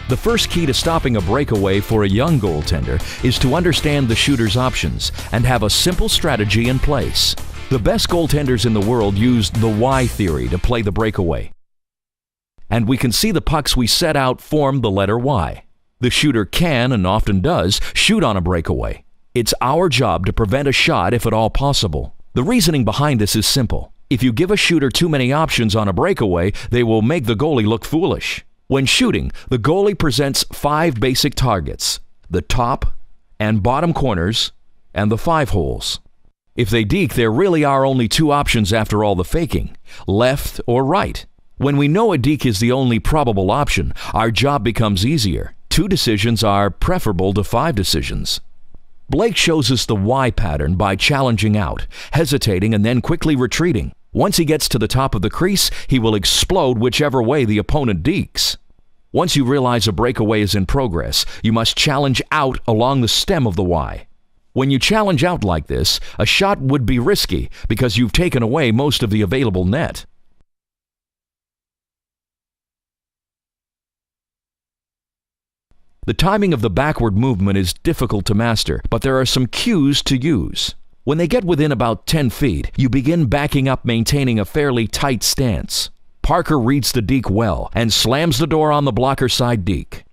The first key to stopping a breakaway for a young goaltender is to understand the shooter's options and have a simple strategy in place. The best goaltenders in the world used the Y theory to play the breakaway. And we can see the pucks we set out form the letter Y. The shooter can, and often does, shoot on a breakaway. It's our job to prevent a shot if at all possible. The reasoning behind this is simple. If you give a shooter too many options on a breakaway, they will make the goalie look foolish. When shooting, the goalie presents 5 basic targets: the top and bottom corners and the 5 holes. If they deke, there really are only 2 options after all the faking: left or right. When we know a deke is the only probable option, our job becomes easier. 2 decisions are preferable to 5 decisions. Blake shows us the Y pattern by challenging out, hesitating, and then quickly retreating. Once he gets to the top of the crease, he will explode whichever way the opponent dekes. Once you realize a breakaway is in progress, you must challenge out along the stem of the Y. When you challenge out like this, a shot would be risky because you've taken away most of the available net. The timing of the backward movement is difficult to master, but there are some cues to use. When they get within about 10 feet, you begin backing up, maintaining a fairly tight stance. Parker reads the deke well and slams the door on the blocker side deke.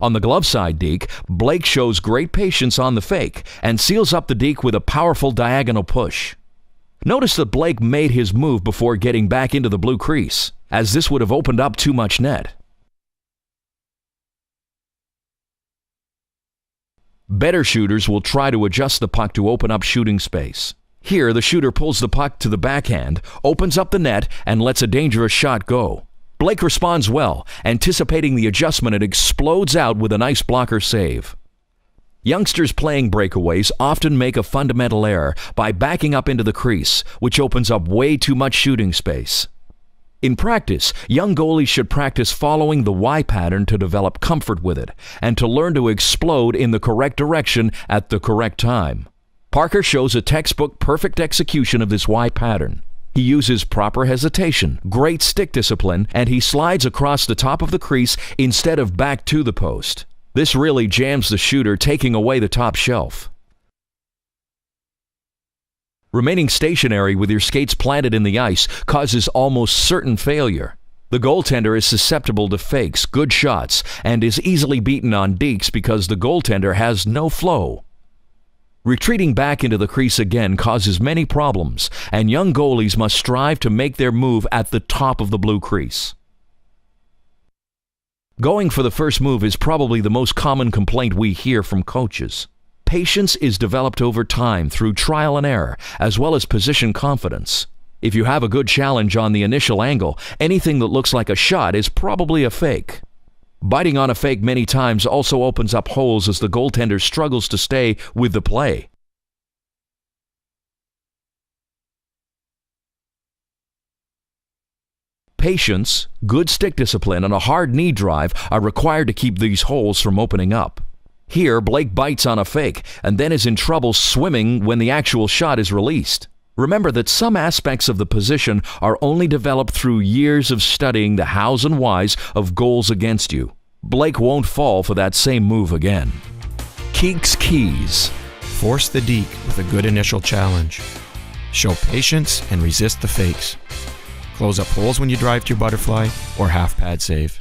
On the glove side deke, Blake shows great patience on the fake and seals up the deke with a powerful diagonal push. Notice that Blake made his move before getting back into the blue crease, as this would have opened up too much net. Better shooters will try to adjust the puck to open up shooting space. Here, the shooter pulls the puck to the backhand, opens up the net, and lets a dangerous shot go. Blake responds well, anticipating the adjustment and explodes out with a nice blocker save. Youngsters playing breakaways often make a fundamental error by backing up into the crease, which opens up way too much shooting space. In practice, young goalies should practice following the Y pattern to develop comfort with it and to learn to explode in the correct direction at the correct time. Parker shows a textbook perfect execution of this Y pattern. He uses proper hesitation, great stick discipline, and he slides across the top of the crease instead of back to the post. This really jams the shooter, taking away the top shelf. Remaining stationary with your skates planted in the ice causes almost certain failure. The goaltender is susceptible to fakes, good shots, and is easily beaten on dekes because the goaltender has no flow. Retreating back into the crease again causes many problems, and young goalies must strive to make their move at the top of the blue crease. Going for the first move is probably the most common complaint we hear from coaches. Patience is developed over time through trial and error, as well as position confidence. If you have a good challenge on the initial angle, anything that looks like a shot is probably a fake. Biting on a fake many times also opens up holes as the goaltender struggles to stay with the play. Patience, good stick discipline, and a hard knee drive are required to keep these holes from opening up. Here, Blake bites on a fake and then is in trouble swimming when the actual shot is released. Remember that some aspects of the position are only developed through years of studying the hows and whys of goals against you. Blake won't fall for that same move again. Keeks keys. Force the deke with a good initial challenge. Show patience and resist the fakes. Close up holes when you drive to your butterfly or half pad save.